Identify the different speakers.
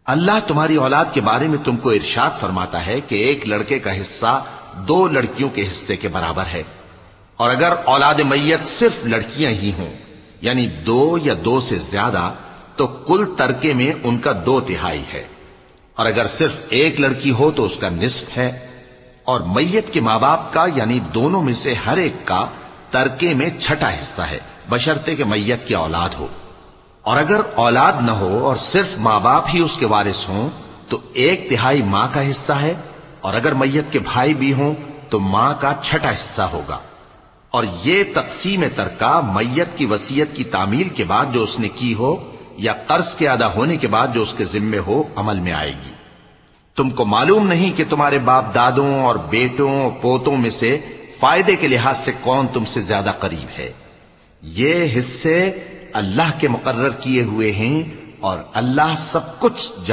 Speaker 1: اللہ تمہاری اولاد کے بارے میں تم کو ارشاد فرماتا ہے کہ ایک لڑکے کا حصہ 2 لڑکیوں کے حصے کے برابر ہے، اور اگر اولاد میت صرف لڑکیاں ہی ہوں یعنی 2 یا 2 سے زیادہ تو کل ترکے میں ان کا 2/3 ہے، اور اگر صرف ایک لڑکی ہو تو اس کا نصف ہے، اور میت کے ماں باپ کا یعنی دونوں میں سے ہر ایک کا ترکے میں 6واں حصہ ہے، بشرطے کہ میت کی اولاد ہو، اور اگر اولاد نہ ہو اور صرف ماں باپ ہی اس کے وارث ہوں تو 1/3 ماں کا حصہ ہے، اور اگر میت کے بھائی بھی ہوں تو ماں کا 6واں حصہ ہوگا۔ اور یہ تقسیم ترکہ میت کی وصیت کی تعمیل کے بعد جو اس نے کی ہو یا قرض کے ادا ہونے کے بعد جو اس کے ذمے ہو عمل میں آئے گی۔ تم کو معلوم نہیں کہ تمہارے باپ دادوں اور بیٹوں اور پوتوں میں سے فائدے کے لحاظ سے کون تم سے زیادہ قریب ہے؟ یہ حصے اللہ کے مقرر کیے ہوئے ہیں اور اللہ سب کچھ